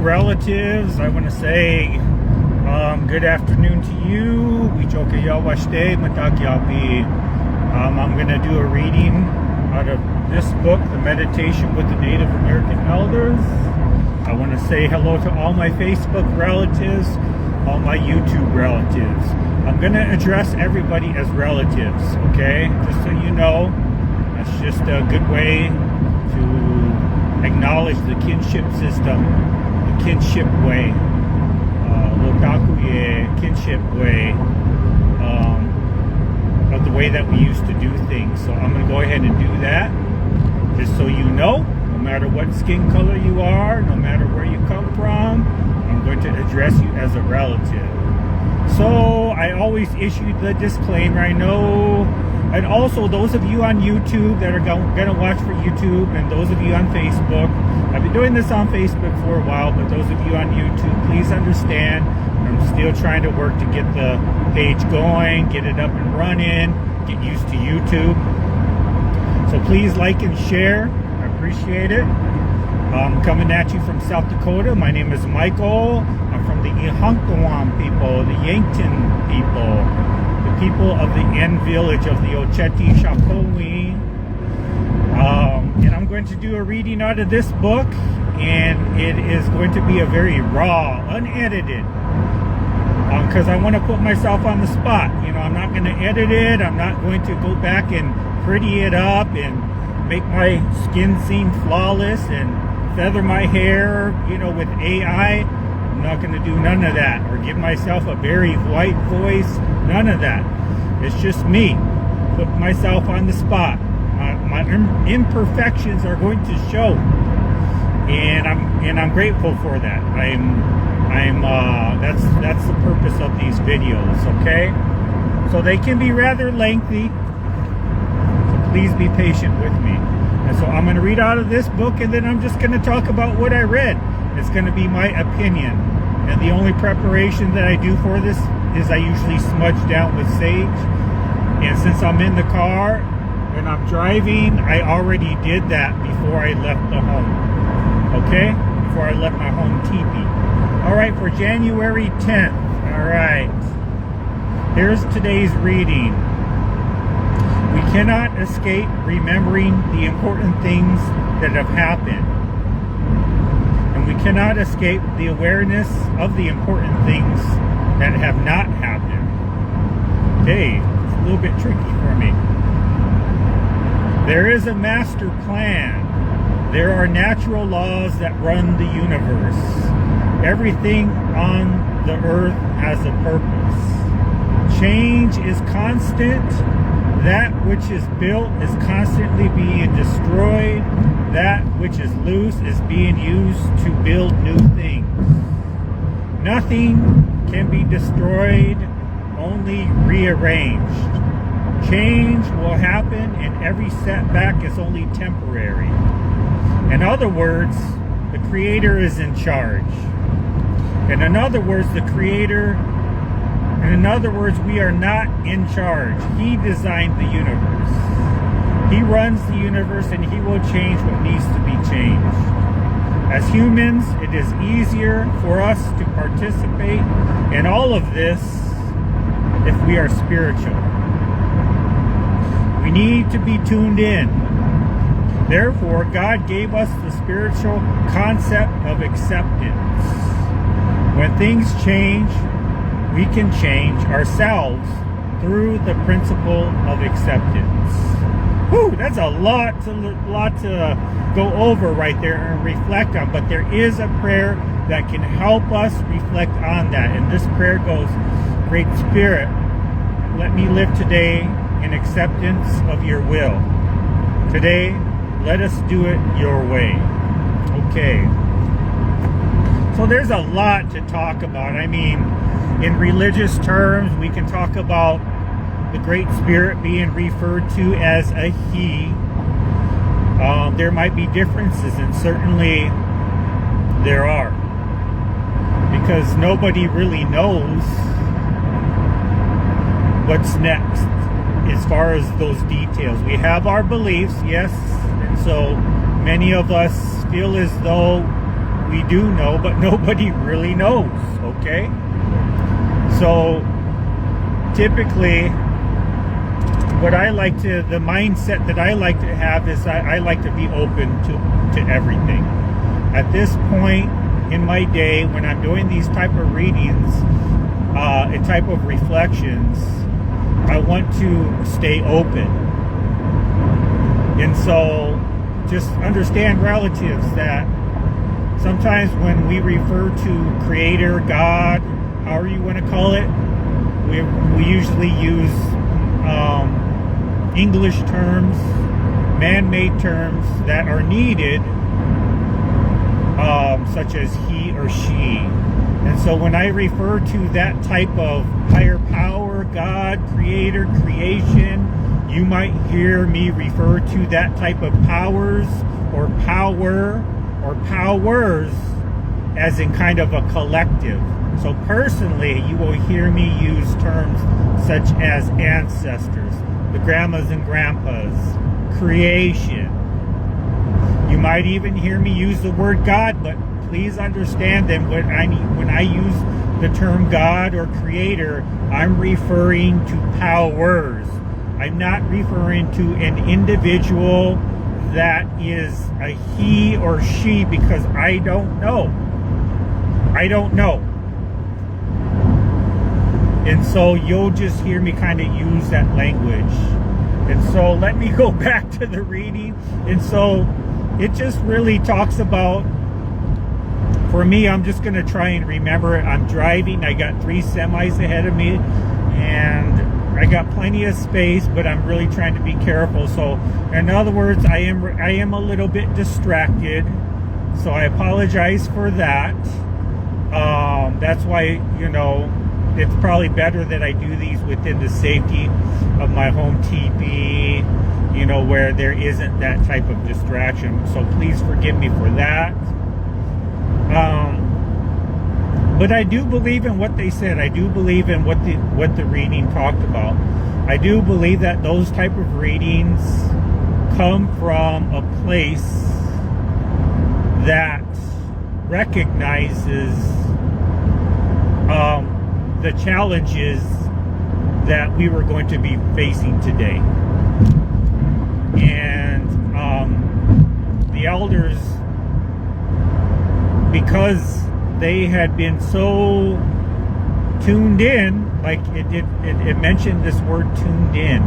relatives. I want to say good afternoon to you. I'm going to do a reading out of this book, The Meditation with the Native American Elders. I want to say hello to all my Facebook relatives, all my YouTube relatives. I'm going to address everybody as relatives, okay? Just so you know, that's just a good way to acknowledge the kinship system, the kinship way, kinship way, of the way that we used to do things. So I'm going to go ahead and do that, just so you know, no matter what skin color you are, no matter where you come from, I'm going to address you as a relative. So I always issue the disclaimer, I know. And also, those of you on YouTube that are going to watch for YouTube, and those of you on Facebook, I've been doing this on Facebook for a while, but those of you on YouTube, please understand, I'm still trying to work to get the page going, get it up and running, get used to YouTube. So please like and share. I appreciate it. I'm coming at you from South Dakota. My name is Michael. I'm from the Ihankawam people, the Yankton people, the people of the N village of the Ocheti Shakowee. And I'm going to do a reading out of this book, and it is going to be a very raw, unedited, because I want to put myself on the spot. You know, I'm not going to edit it. I'm not going to go back and pretty it up and make my skin seem flawless and feather my hair, you know, with AI. I'm not going to do none of that, or give myself a very white voice. None of that. It's just me. Put myself on the spot. My imperfections are going to show, and I'm grateful for that. That's the purpose of these videos. Okay, so they can be rather lengthy. So please be patient with me. And so I'm going to read out of this book, and then I'm just going to talk about what I read. It's going to be my opinion. And the only preparation that I do for this is I usually smudge down with sage. And since I'm in the car and I'm driving, I already did that before I left the home. Okay? Before I left my home teepee. All right, for January 10th. All right. Here's today's reading. We cannot escape remembering the important things that have happened. And we cannot escape the awareness of the important things that have not happened. Okay, it's a little bit tricky for me. There is a master plan. There are natural laws that run the universe. Everything on the earth has a purpose. Change is constant. That which is built is constantly being destroyed. That which is loose is being used to build new things. Nothing can be destroyed, only rearranged. Change will happen, and every setback is only temporary. In other words, the Creator is in charge. And in other words, we are not in charge. He designed the universe. He runs the universe, and He will change what needs to be changed. As humans, it is easier for us to participate in all of this if we are spiritual. We need to be tuned in. Therefore, God gave us the spiritual concept of acceptance. When things change, we can change ourselves through the principle of acceptance. Whew, that's a lot to go over right there and reflect on. But there is a prayer that can help us reflect on that. And this prayer goes, Great Spirit, let me live today in acceptance of your will. Today, let us do it your way. Okay. So there's a lot to talk about. I mean, in religious terms, we can talk about the Great Spirit being referred to as a He. There might be differences, and certainly there are. Because nobody really knows what's next as far as those details. We have our beliefs, yes, and so many of us feel as though we do know, but nobody really knows, okay? So typically, the mindset that I like to have is I like to be open to everything. At this point in my day, when I'm doing these type of readings, and type of reflections, I want to stay open. And so just understand, relatives, that sometimes when we refer to Creator, God, however you want to call it, we usually use English terms, man-made terms that are needed, such as he or she. And so when I refer to that type of higher power, God, Creator, creation, you might hear me refer to that type of powers or power or powers as in kind of a collective. So personally, you will hear me use terms such as ancestors, the grandmas and grandpas, creation. You might even hear me use the word God, but please understand that when I use the term God or Creator, I'm referring to powers. I'm not referring to an individual that is a he or she, because I don't know. I don't know. And so you'll just hear me kind of use that language. And so let me go back to the reading. And so it just really talks about, for me, I'm just going to try and remember it. I'm driving. I got 3 semis ahead of me, and I got plenty of space, but I'm really trying to be careful. So in other words, I am a little bit distracted. So I apologize for that. That's why, it's probably better that I do these within the safety of my home teepee, where there isn't that type of distraction. So please forgive me for that. But I do believe in what they said. I do believe in what the reading talked about. I do believe that those type of readings come from a place that recognizes the challenges that we were going to be facing today. And the elders, because they had been so tuned in, like it mentioned this word tuned in.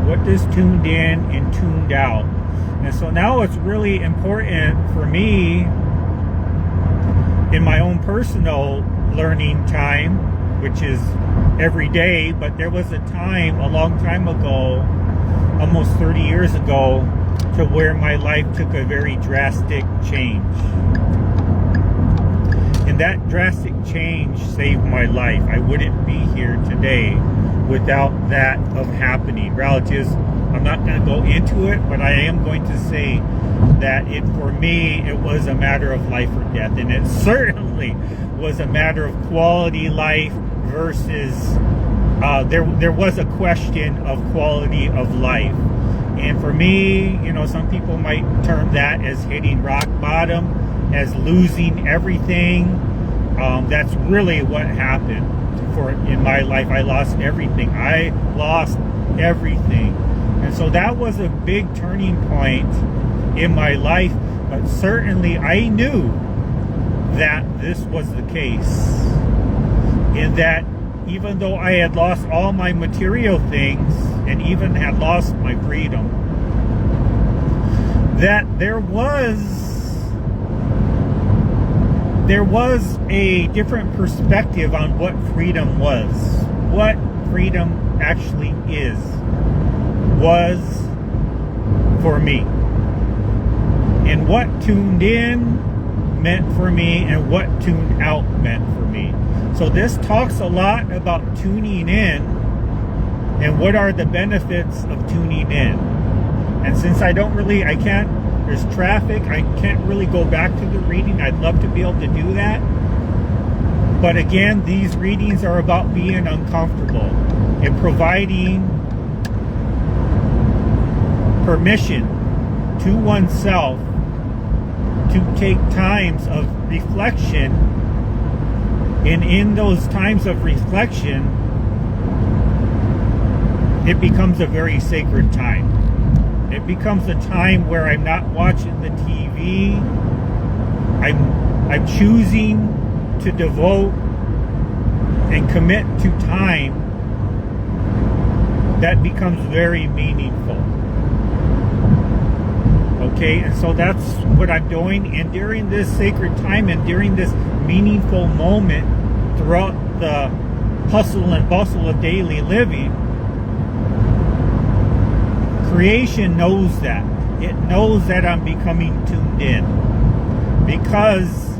What does tuned in and tuned out? And so now it's really important for me in my own personal learning time, which is every day, but there was a time a long time ago, almost 30 years ago, to where my life took a very drastic change. And that drastic change saved my life. I wouldn't be here today without that of happening. Relatives, I'm not going to go into it, but I am going to say that for me, it was a matter of life or death. And it certainly was a matter of quality life versus, there was a question of quality of life. And for me, some people might term that as hitting rock bottom, as losing everything. That's really what happened in my life. I lost everything. And so that was a big turning point in my life. But certainly I knew that this was the case. In that even though I had lost all my material things and even had lost my freedom, that there was a different perspective on what freedom what freedom actually was for me, and what tuned in meant for me and what tuned out meant for me. So this talks a lot about tuning in and what are the benefits of tuning in. And since there's traffic, I can't really go back to the reading. I'd love to be able to do that. But again, these readings are about being uncomfortable and providing permission to oneself to take times of reflection, and in those times of reflection, it becomes a very sacred time. It becomes a time where I'm not watching the TV. I'm choosing to devote and commit to time that becomes very meaningful. Okay, and so that's what I'm doing. And during this sacred time and during this meaningful moment throughout the hustle and bustle of daily living, creation knows that. It knows that I'm becoming tuned in because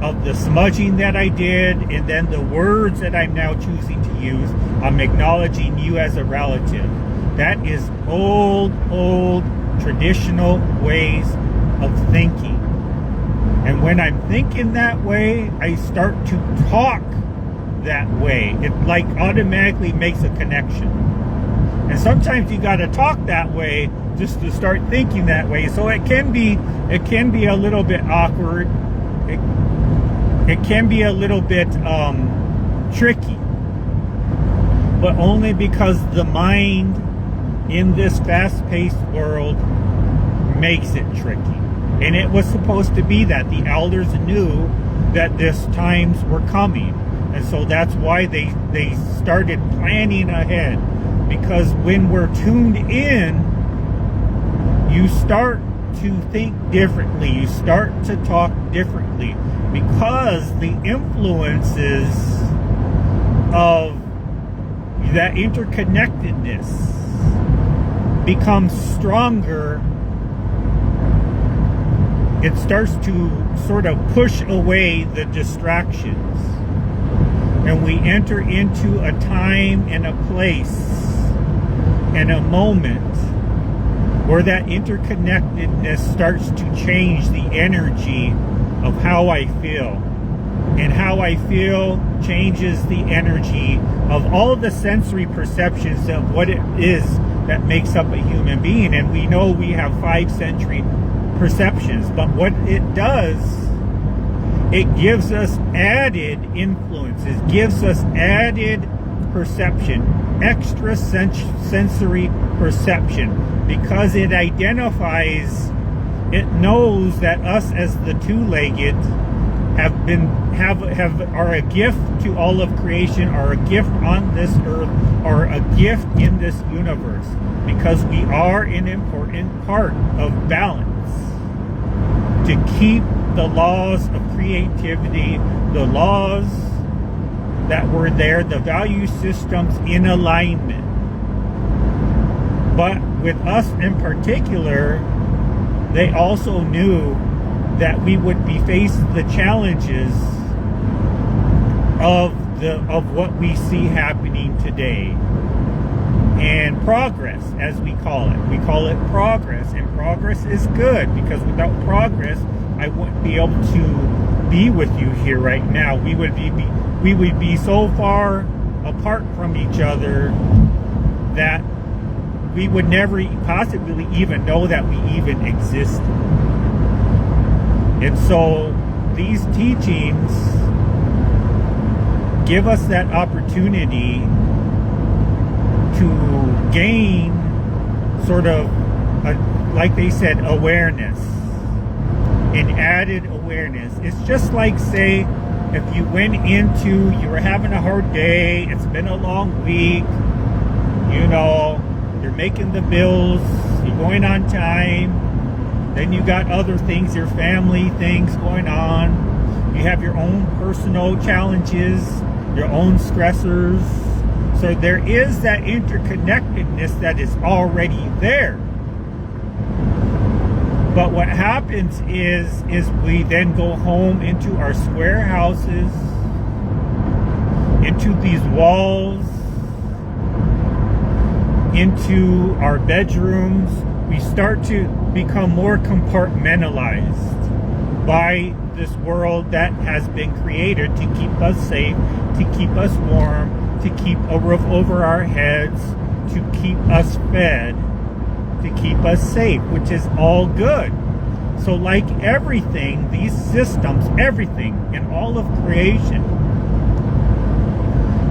of the smudging that I did, and then the words that I'm now choosing to use. I'm acknowledging you as a relative. That is old traditional ways of thinking. And when I'm thinking that way, I start to talk that way. It like automatically makes a connection. And sometimes you got to talk that way just to start thinking that way. So it can be a little bit awkward. It can be a little bit tricky, but only because the mind in this fast-paced world makes it tricky. And it was supposed to be that. The elders knew that these times were coming, and so that's why they started planning ahead. Because when we're tuned in, you start to think differently, you start to talk differently, because the influences of that interconnectedness becomes stronger. It starts to sort of push away the distractions, and we enter into a time and a place and a moment where that interconnectedness starts to change the energy of how I feel. And how I feel changes the energy of all the sensory perceptions of what it is that makes up a human being. And we know we have 5 sensory perceptions, but what it does, it gives us added influences, gives us added perception, extra sensory perception, because it identifies, it knows that us as the two-legged are a gift to all of creation, are a gift on this earth, are a gift in this universe, because we are an important part of balance to keep the laws of creativity, the laws that were there, the value systems in alignment. But with us in particular, they also knew that we would be facing the challenges of what we see happening today. And progress, as we call it. We call it progress, and progress is good, because without progress, I wouldn't be able to be with you here right now. We would be so far apart from each other that we would never possibly even know that we even existed. And so these teachings give us that opportunity to gain sort of, like they said, awareness, an added awareness. It's just like, say, if you went into, you were having a hard day, it's been a long week, you know, you're making the bills, you're going on time, then you got other things, your family things going on, you have your own personal challenges, your own stressors. So there is that interconnectedness that is already there. But what happens is we then go home into our square houses, into these walls, into our bedrooms. We start to become more compartmentalized by this world that has been created to keep us safe, to keep us warm, to keep a roof over our heads, to keep us fed, to keep us safe, which is all good. So like everything, these systems, everything in all of creation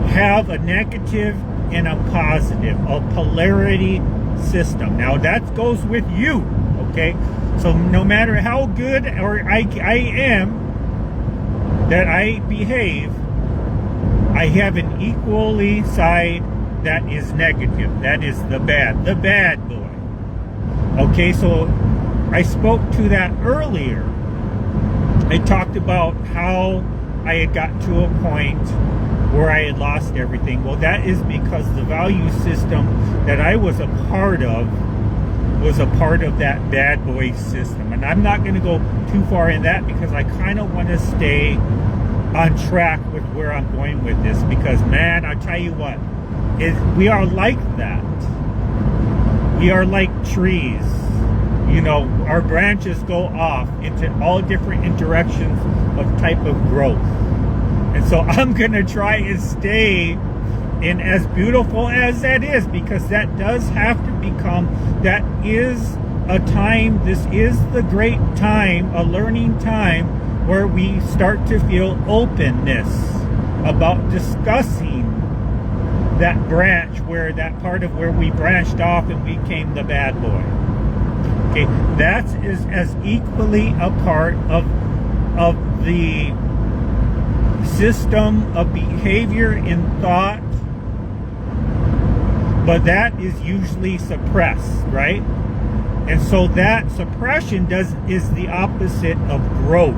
have a negative and a positive, a polarity system. Now that goes with you, okay? So no matter how good or I am, that I behave, I have an equally side that is negative. That is the bad boy. Okay, so I spoke to that earlier. I talked about how I had gotten to a point where I had lost everything. Well, that is because the value system that I was a part of was a part of that bad boy system. And I'm not going to go too far in that because I kind of want to stay on track with where I'm going with this. Because, man, I tell you what, we are like that. We are like trees. You know, our branches go off into all different directions of type of growth. And so I'm going to try and stay in as beautiful as that is, because that does have to become, that is a time, this is the great time, a learning time, where we start to feel openness about discussing that branch, where that part of where we branched off and became the bad boy. Okay, that is as equally a part of the system of behavior in thought, but that is usually suppressed, right? And so that suppression is the opposite of growth.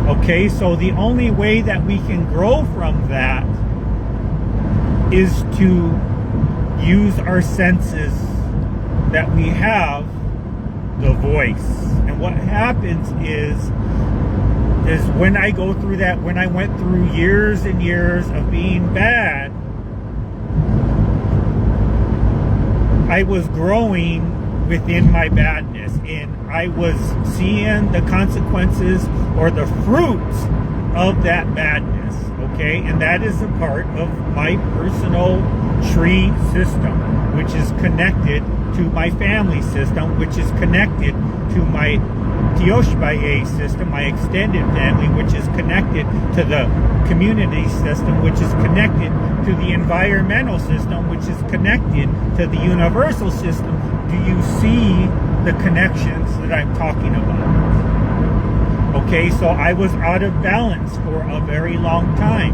Okay, so the only way that we can grow from that is to use our senses that we have, the voice. And what happens is when I go through that, when I went through years and years of being bad, I was growing within my badness, and I was seeing the consequences or the fruits of that badness, okay? And that is a part of my personal tree system, which is connected to my family system, which is connected to my Tioshbaye system, my extended family, which is connected to the community system, which is connected to the environmental system, which is connected to the universal system. Do you see the connections that I'm talking about? Okay, so I was out of balance for a very long time.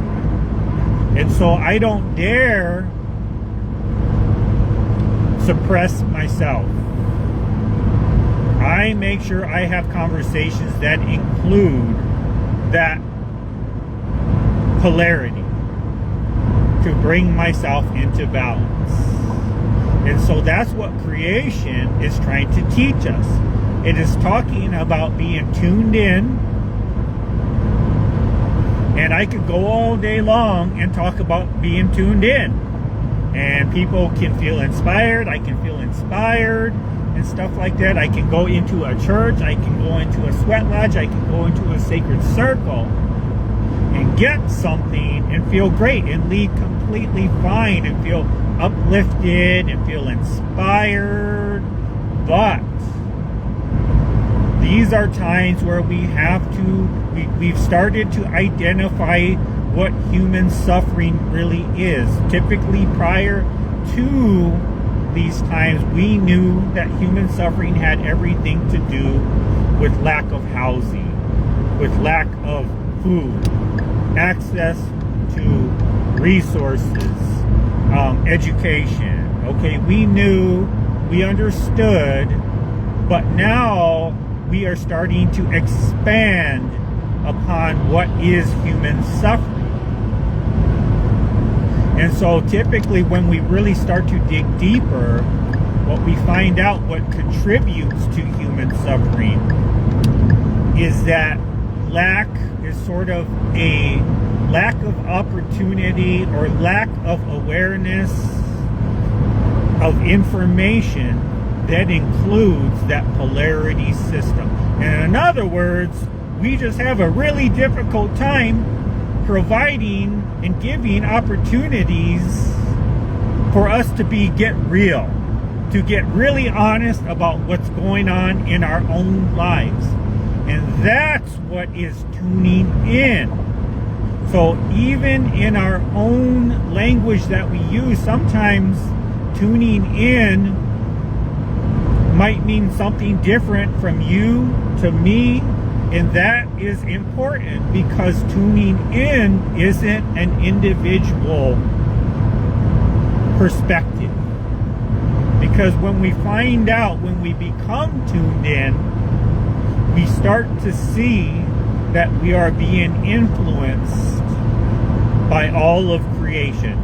And so I don't dare suppress myself. I make sure I have conversations that include that polarity to bring myself into balance. And so that's what creation is trying to teach us. It is talking about being tuned in. And I could go all day long and talk about being tuned in. And people can feel inspired. I can feel inspired and stuff like that. I can go into a church. I can go into a sweat lodge. I can go into a sacred circle and get something and feel great and leave completely fine and feel uplifted and feel inspired. But these are times where we have to, we've started to identify what human suffering really is. Typically prior to these times, we knew that human suffering had everything to do with lack of housing, with lack of food, access to resources, education. Okay, we knew, we understood, but now we are starting to expand upon what is human suffering. And so typically when we really start to dig deeper, what we find out what contributes to human suffering is that lack is sort of a lack of opportunity or lack of awareness of information that includes that polarity system. And in other words, we just have a really difficult time providing and giving opportunities for us to get real. to get really honest about what's going on in our own lives. And that's what is tuning in. So even in our own language that we use, sometimes tuning in might mean something different from you to me. And that is important, because tuning in isn't an individual perspective. Because when we find out, when we become tuned in, we start to see that we are being influenced by all of creation.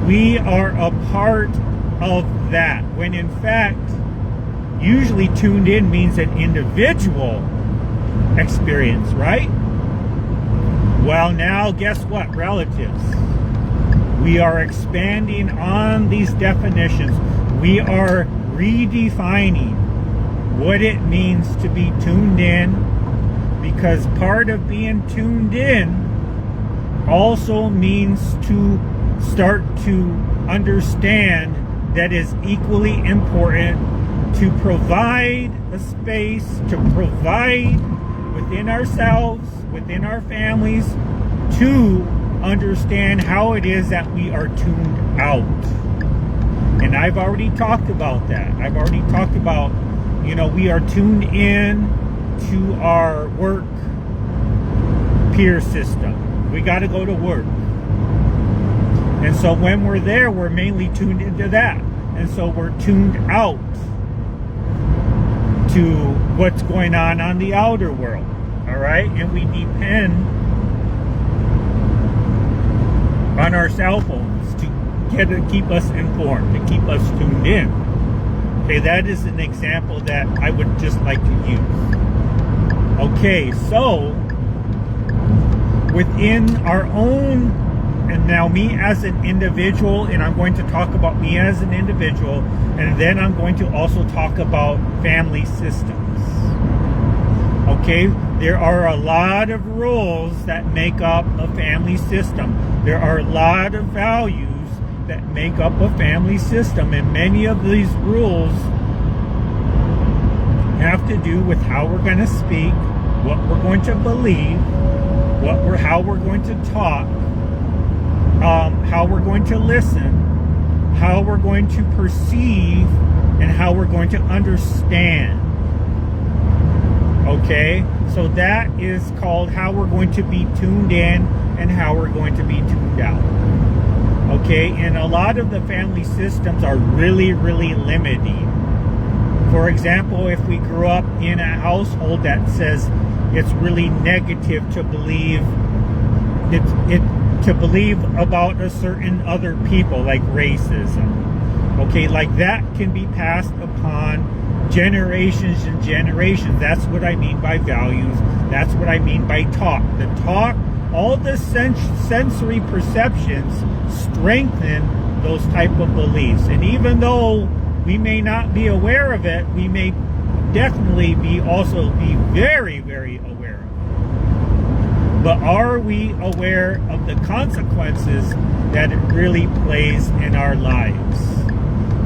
We are a part of that, when in fact, usually tuned in means an individual experience, right? Well, now guess what, relatives? We are expanding on these definitions. We are redefining what it means to be tuned in, because part of being tuned in also means to start to understand that it's equally important to provide a space, to provide within ourselves, within our families, to understand how it is that we are tuned out. And I've already talked about that. I've already talked about, we are tuned in to our work peer system. We got to go to work. And so when we're there, we're mainly tuned into that. And so we're tuned out to what's going on the outer world. All right? And we depend on our cell phones to keep us informed, to keep us tuned in. Okay, that is an example that I would just like to use. Okay, so within our own, and now me as an individual, and I'm going to talk about me as an individual, and then I'm going to also talk about family systems. Okay, there are a lot of rules that make up a family system. There are a lot of values that make up a family system, and many of these rules have to do with how we're going to speak, what we're going to believe, how we're going to talk, how we're going to listen, how we're going to perceive, and how we're going to understand. Okay, so that is called how we're going to be tuned in and how we're going to be tuned out. Okay, and a lot of the family systems are really, really limiting. For example, if we grew up in a household that says it's really negative to believe to believe about a certain other people, like racism. Okay, like that can be passed upon generations and generations. That's what I mean by values. That's what I mean by talk. The talk, all the sensory perceptions strengthen those type of beliefs. And even though we may not be aware of it, we may definitely be very, very aware of it. But are we aware of the consequences that it really plays in our lives?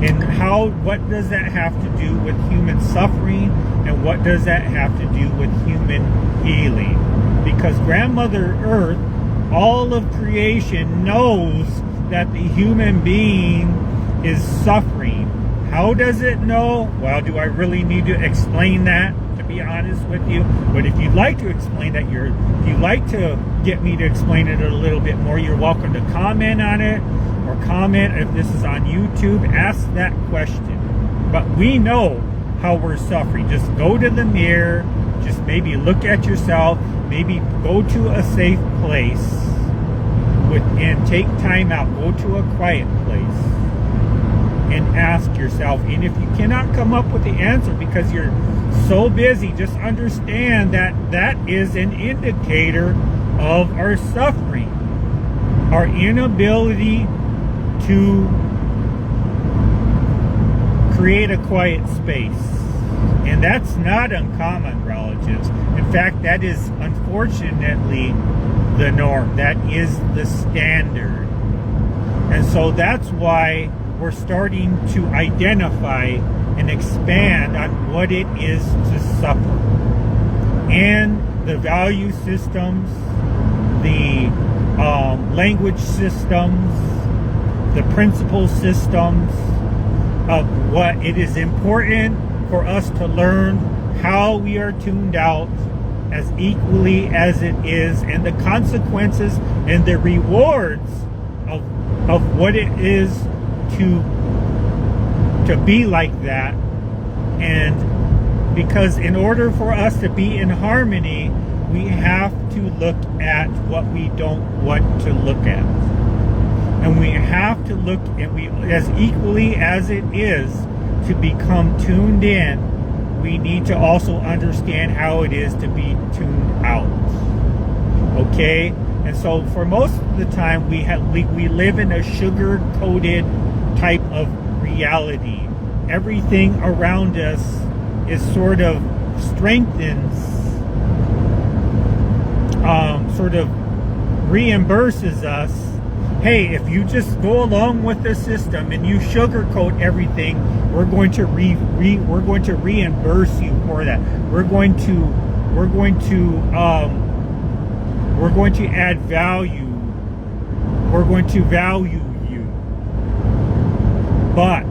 And what does that have to do with human suffering? And what does that have to do with human healing? Because Grandmother Earth, all of creation knows that the human being is suffering. How does it know? Well, do I really need to explain that, to be honest with you? But if you'd like to explain that, if you'd like to get me to explain it a little bit more, you're welcome to comment on it, or comment if this is on YouTube, ask that question. But we know how we're suffering. Just go to the mirror, just maybe look at yourself, maybe go to a safe place and take time out, go to a quiet place and ask yourself. And if you cannot come up with the answer because you're so busy, just understand that that is an indicator of our suffering, our inability to create a quiet space. And that's not uncommon, relatives. In fact, that is unfortunately the norm. That is the standard. And so that's why we're starting to identify and expand on what it is to suffer. And the value systems, the language systems, the principle systems of what it is important for us to learn how we are tuned out as equally as it is, and the consequences and the rewards of what it is to be like that. And because in order for us to be in harmony, we have to look at what we don't want to look at. And we have to look, and we, as equally as it is to become tuned in, we need to also understand how it is to be tuned out. Okay? And so for most of the time, we live in a sugar-coated type of reality. Everything around us is sort of strengthens, sort of reimburses us. Hey, if you just go along with the system and you sugarcoat everything, we're going to reimburse you for that. We're going to add value. We're going to value you. But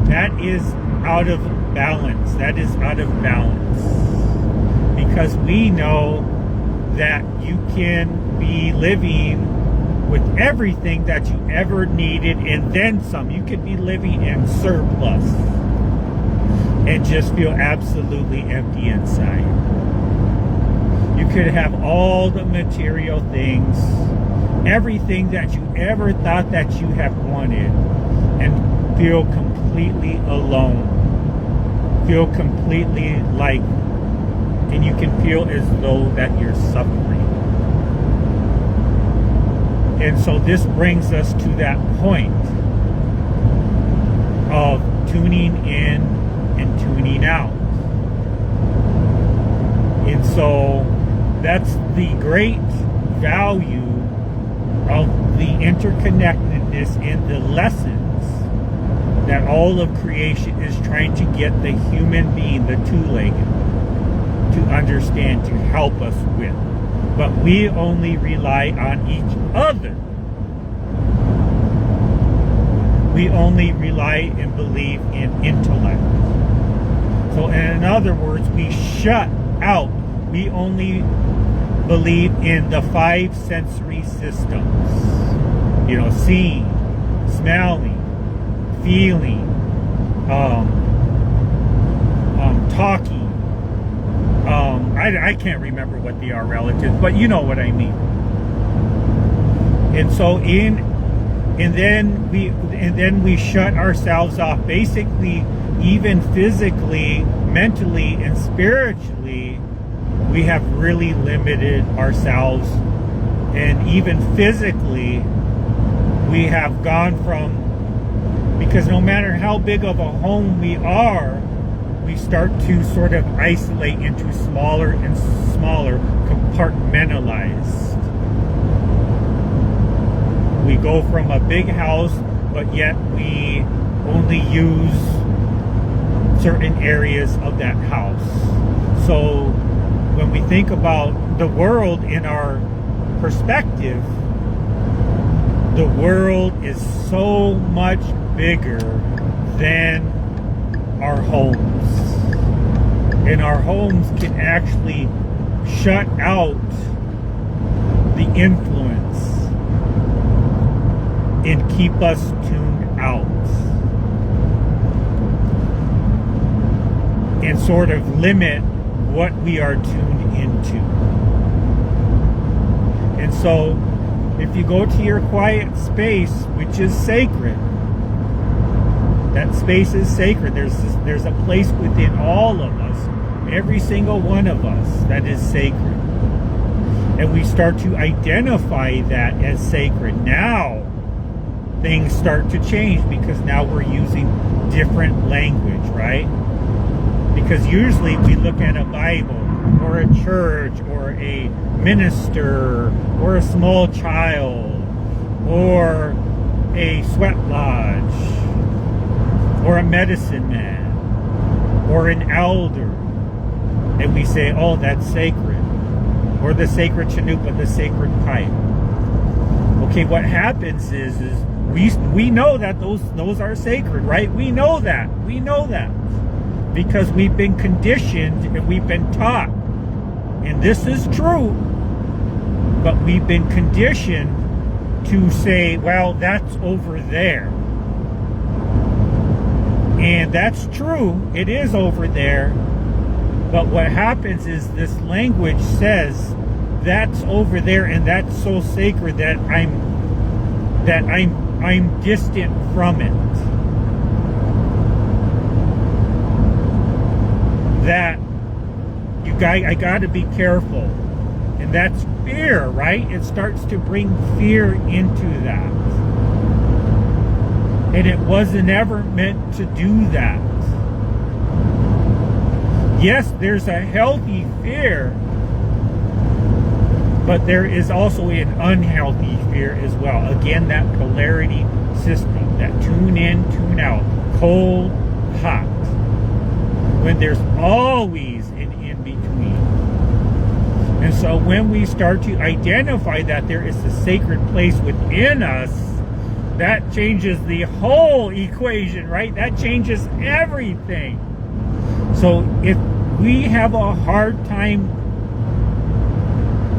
that is out of balance. That is out of balance. Because we know that you can be living with everything that you ever needed and then some. You could be living in surplus and just feel absolutely empty inside. You could have all the material things, everything that you ever thought that you have wanted, and feel completely alone. Feel completely like, and you can feel as though that you're suffering. And so this brings us to that point of tuning in and tuning out. And so that's the great value of the interconnectedness and the lessons that all of creation is trying to get the human being, the two-legged, to understand, to help us with. But we only rely on each other. We only rely and believe in intellect. So in other words, we shut out. We only believe in the 5 sensory systems. You know, seeing, smelling, feeling, talking. I can't remember what they are relative, but you know what I mean. And so and then we shut ourselves off, basically, even physically, mentally, and spiritually. We have really limited ourselves, and even physically, we have gone from, because no matter how big of a home we are, we start to sort of isolate into smaller and smaller, compartmentalized. We go from a big house, but yet we only use certain areas of that house. So when we think about the world in our perspective, the world is so much bigger than our homes. And our homes can actually shut out the influence and keep us tuned out. And sort of limit what we are tuned into. And so, if you go to your quiet space, which is sacred, that space is sacred. There's a place within all of us, every single one of us, that is sacred. And we start to identify that as sacred. Now, things start to change because now we're using different language, right? Because usually we look at a Bible or a church or a minister or a small child or a sweat lodge or a medicine man, or an elder, and we say, oh, that's sacred, or the sacred Chinooka, the sacred pipe. Okay, what happens is we know that those are sacred, right? We know that because we've been conditioned and we've been taught, and this is true, but we've been conditioned to say, well, that's over there. And that's true, it is over there. But what happens is this language says that's over there, and that's so sacred that I'm distant from it. That I got to be careful. And that's fear, right? It starts to bring fear into that. And it wasn't ever meant to do that. Yes, there's a healthy fear, but there is also an unhealthy fear as well. Again, that polarity system, that tune in, tune out, cold, hot, when there's always an in-between. And so when we start to identify that there is a sacred place within us, that changes the whole equation, right? That changes everything. So if we have a hard time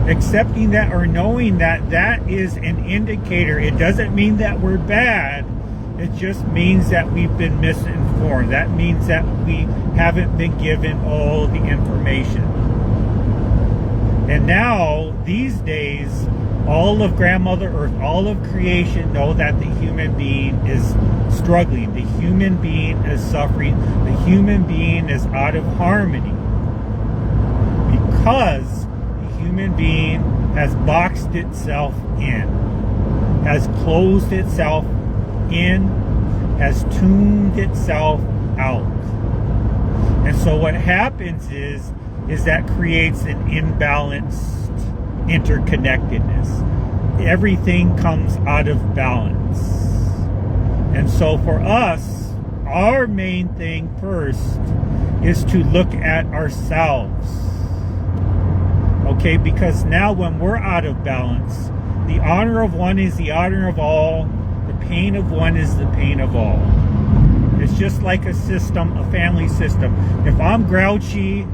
accepting that or knowing that that is an indicator, it doesn't mean that we're bad. It just means that we've been misinformed. That means that we haven't been given all the information. And now, these days, all of Grandmother Earth, all of creation know that the human being is struggling. The human being is suffering. The human being is out of harmony. Because the human being has boxed itself in, has closed itself in, has tuned itself out. And so what happens is that creates an imbalanced interconnectedness. Everything comes out of balance. And so for us, our main thing first is to look at ourselves. Okay, because now when we're out of balance, the honor of one is the honor of all, the pain of one is the pain of all. It's just like a system, a family system. If I'm grouchy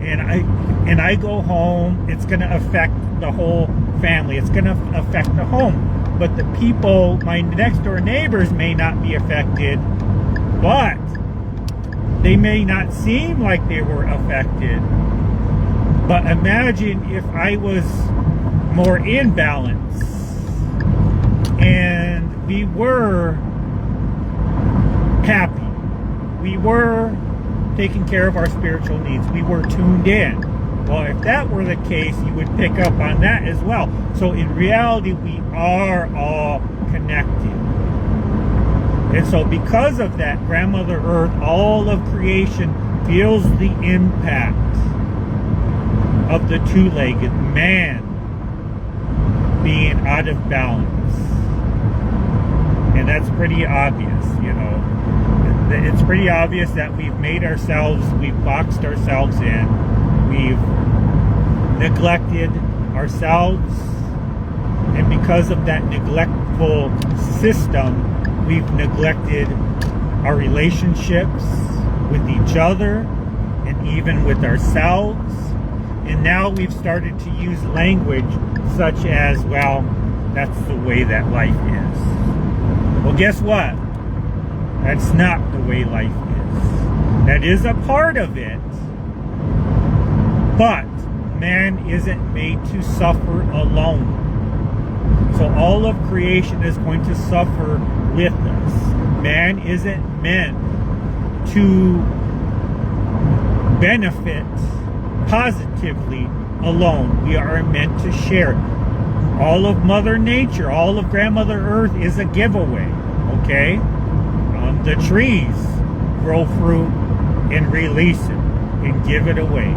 and I go home, it's going to affect the whole family. It's going to affect the home. But the people, my next door neighbors, may not be affected, but they may not seem like they were affected. But imagine if I was more in balance and we were happy, we were taking care of our spiritual needs, we were tuned in. Well, if that were the case, you would pick up on that as well. So in reality, we are all connected. And so because of that, Grandmother Earth, all of creation feels the impact of the two-legged man being out of balance. And that's pretty obvious, you know. It's pretty obvious that we've boxed ourselves in. We've neglected ourselves. And because of that neglectful system, we've neglected our relationships with each other and even with ourselves. And now we've started to use language such as, well, that's the way that life is. Well, guess what? That's not the way life is. That is a part of it. But man isn't made to suffer alone. So all of creation is going to suffer with us. Man isn't meant to benefit positively alone. We are meant to share. All of Mother Nature, all of Grandmother Earth is a giveaway. Okay? The trees grow fruit and release it and give it away.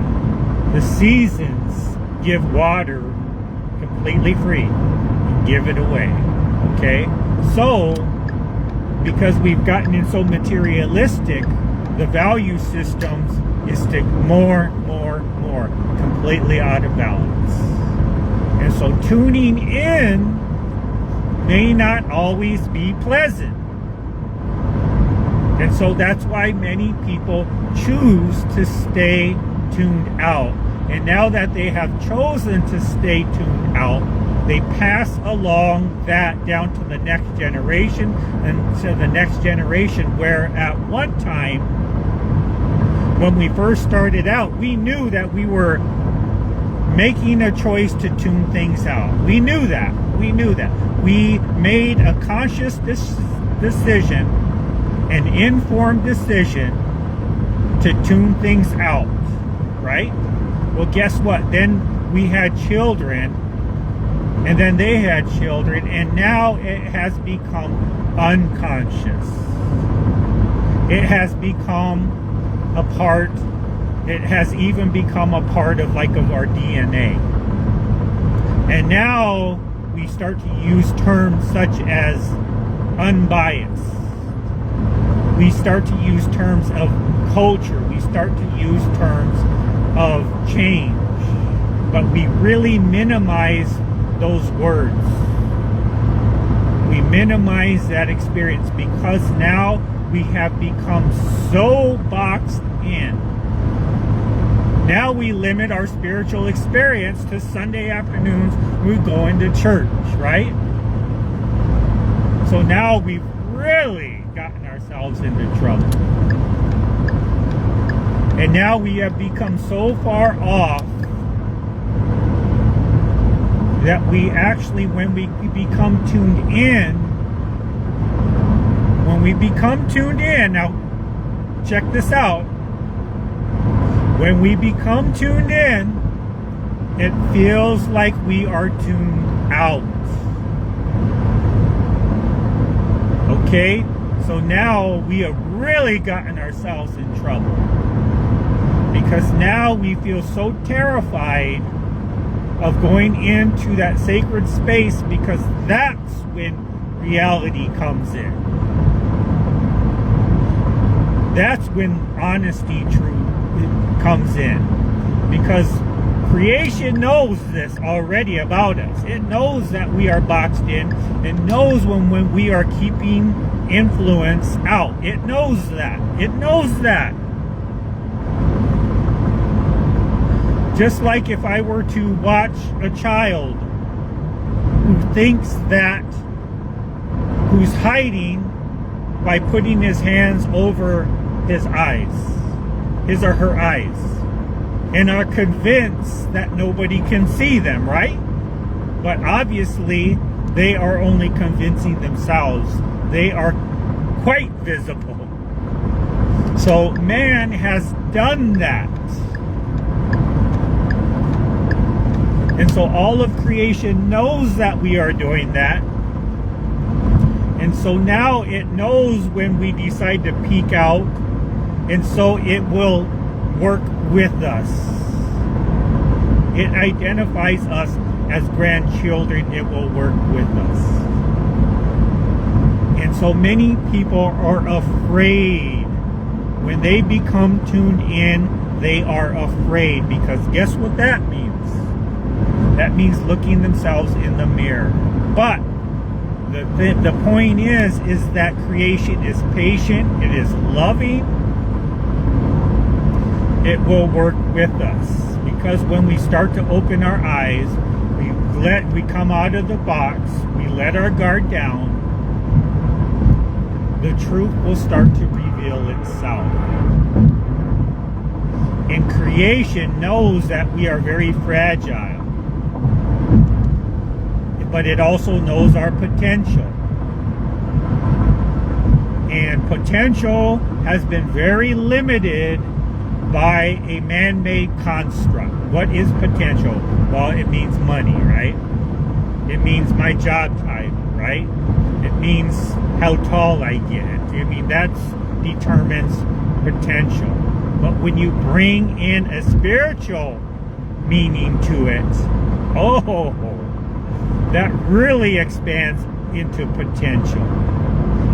The seasons give water completely free and give it away. Okay? So because we've gotten in so materialistic, the value systems is to more, completely out of balance. And so tuning in may not always be pleasant. And so that's why many people choose to stay tuned out. And now that they have chosen to stay tuned out, they pass along that down to the next generation and to the next generation, where at one time, when we first started out, we knew that we were making a choice to tune things out. We knew that. We made a conscious decision, an informed decision to tune things out, right? Well, guess what? Then we had children, and then they had children, and now it has become unconscious. It has become a part, it has even become a part of our DNA. And now we start to use terms such as unbiased. We start to use terms of culture. We start to use terms of change. But we really minimize those words. We minimize that experience because now we have become so boxed in. Now we limit our spiritual experience to Sunday afternoons we're going to church, right? So now we've really gotten ourselves into trouble. And now we have become so far off that we actually, when we become tuned in, now check this out. When we become tuned in, it feels like we are tuned out. Okay? So now we have really gotten ourselves in trouble. Because now we feel so terrified of going into that sacred space, because that's when reality comes in. That's when honesty, truth comes in, because creation knows this already about us. It knows that we are boxed in. It knows when we are keeping influence out. It knows that. Just like if I were to watch a child who's hiding by putting his hands over his eyes, his or her eyes, and are convinced that nobody can see them, right? But obviously, they are only convincing themselves. They are quite visible. So man has done that. And so all of creation knows that we are doing that. And so now it knows when we decide to peek out, and so it will work with us. It identifies us as grandchildren. It will work with us. And so many people are afraid. When they become tuned in, they are afraid, because guess what that means? That means looking themselves in the mirror. But the point is that creation is patient, it is loving, it will work with us. Because when we start to open our eyes, we come out of the box, we let our guard down, the truth will start to reveal itself. And creation knows that we are very fragile, but it also knows our potential. And potential has been very limited by a man-made construct. What is potential? Well, it means money, right? It means my job title, right? It means how tall I get. I mean, that determines potential. But when you bring in a spiritual meaning to it, that really expands into potential.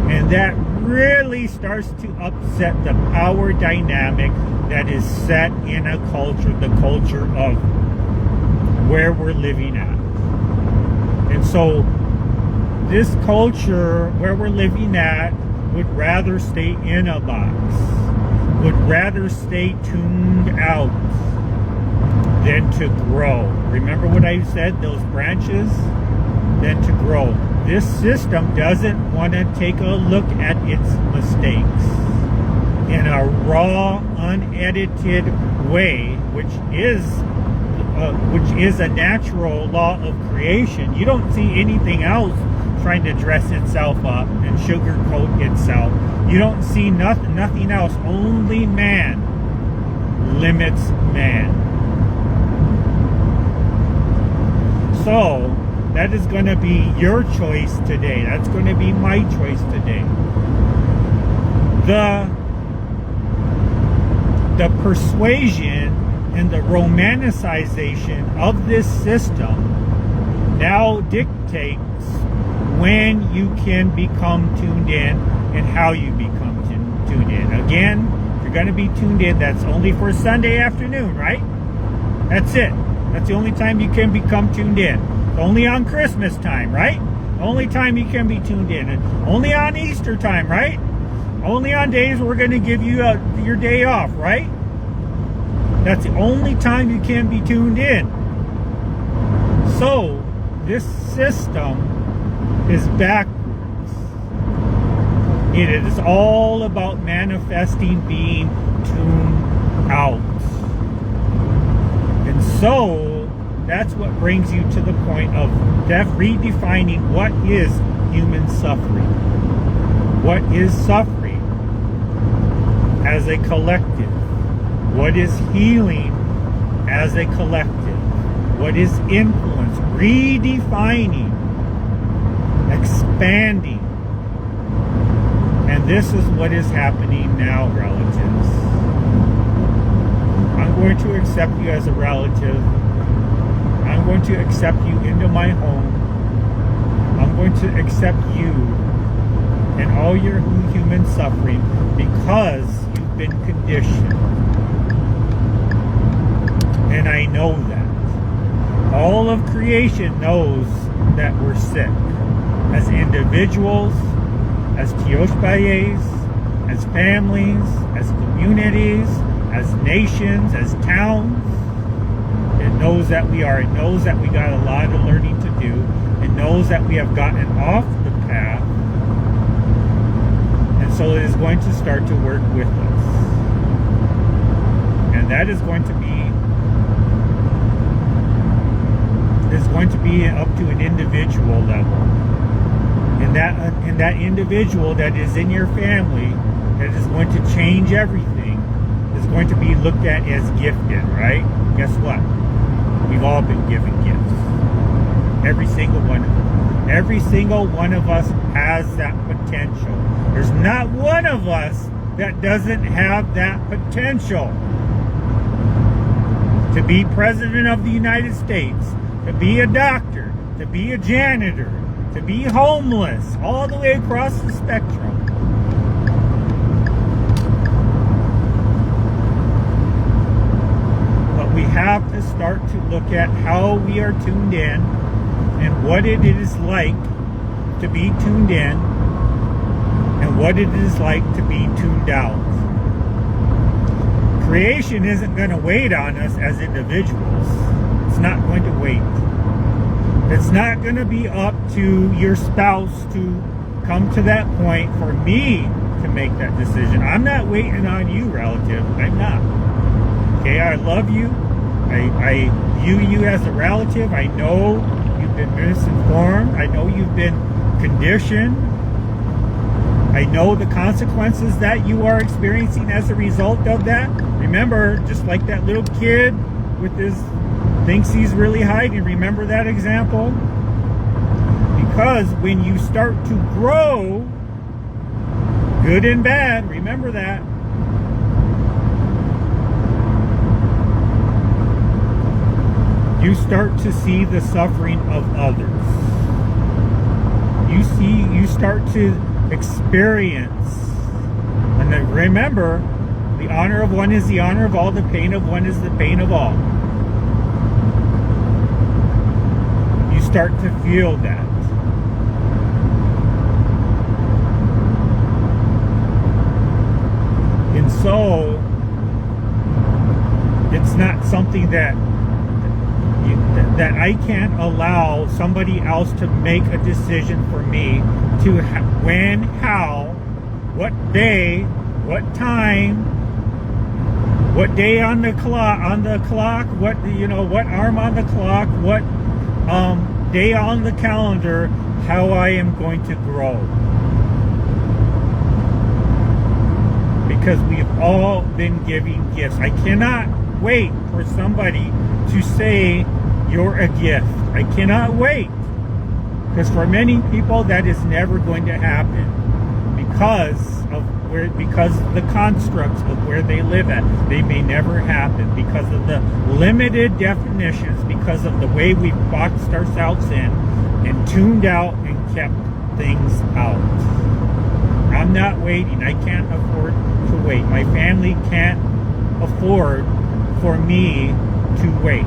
And that really starts to upset the power dynamic that is set in a culture, the culture of where we're living at. And so this culture where we're living at would rather stay in a box, would rather stay tuned out than to grow. Remember what I said, those branches? Than to grow. This system doesn't want to take a look at its mistakes in a raw, unedited way, which is a natural law of creation. You don't see anything else trying to dress itself up and sugarcoat itself. You don't see nothing else. Only man limits man. So that is going to be your choice today. That's going to be my choice today. The persuasion and the romanticization of this system now dictates when you can become tuned in and how you become tuned in. Again, if you're going to be tuned in, that's only for Sunday afternoon, right? That's it. That's the only time you can become tuned in. Only on Christmas time, right? Only time you can be tuned in. And only on Easter time, right? Only on days we're going to give you your day off, right? That's the only time you can be tuned in. So, this system is backwards. It is all about manifesting being tuned out. And so, that's what brings you to the point of redefining what is human suffering. What is suffering as a collective? What is healing as a collective? What is influence? Redefining, expanding. And this is what is happening now, relatives. I'm going to accept you as a relative. I'm going to accept you into my home. I'm going to accept you and all your human suffering because you've been conditioned. And I know that. All of creation knows that we're sick. As individuals, as Tioshbayes, as families, as communities, as nations, as towns. It knows that we are. It knows that we got a lot of learning to do. It knows that we have gotten off the path. And so it is going to start to work with us. And that is going to be up to an individual level. And that individual that is in your family that is going to change everything is going to be looked at as gifted, right? Guess what? We've all been given gifts. Every single one of them. Every single one of us has that potential. There's not one of us that doesn't have that potential to be President of the United States, to be a doctor, to be a janitor, to be homeless, all the way across the spectrum. But we have to start to look at how we are tuned in and what it is like to be tuned in and what it is like to be tuned out. Creation isn't going to wait on us as individuals. It's not going to wait. It's not going to be up to your spouse to come to that point for me to make that decision. I'm not waiting on you, relative. I'm not. Okay, I love you. I view you as a relative. I know you've been misinformed. I know you've been conditioned. I know the consequences that you are experiencing as a result of that. Remember, just like that little kid with his thinks he's really hiding. Remember that example? Because when you start to grow, good and bad, remember that. You start to see the suffering of others. You start to experience. And then remember, the honor of one is the honor of all, the pain of one is the pain of all. You start to feel that. And so, it's not something that I can't allow somebody else to make a decision for me to when, how, what day, what time, what day on the clock, what, you know, what arm on the clock, what day on the calendar, how I am going to grow. Because we've all been giving gifts. I cannot wait for somebody to say you're a gift. I cannot wait. Because for many people that is never going to happen. Because of the constructs of where they live at. They may never happen because of the limited definitions, because of the way we boxed ourselves in and tuned out and kept things out. I'm not waiting. I can't afford to wait. My family can't afford for me to wait.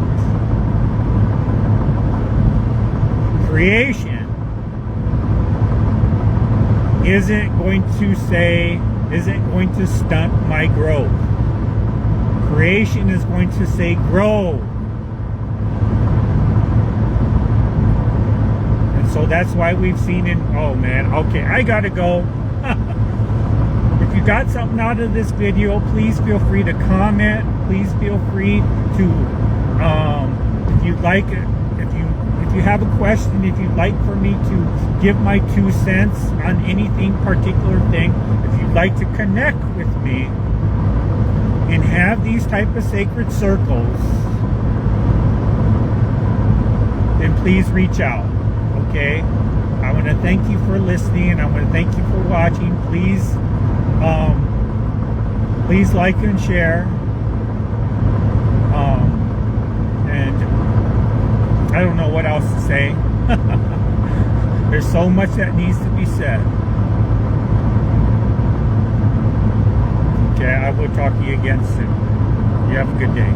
Creation isn't going to stunt my growth. Creation is going to say grow. And so that's why we've seen it. Oh man, okay, I gotta go. If you got something out of this video, please feel free to comment. Please feel free to, if you'd like, if you have a question, if you'd like for me to give my 2 cents on anything particular thing, if you'd like to connect with me and have these type of sacred circles, then please reach out. Okay? I want to thank you for listening. I want to thank you for watching. Please please like and share. And I don't know what else to say. There's so much that needs to be said. Okay, I will talk to you again soon. You have a good day.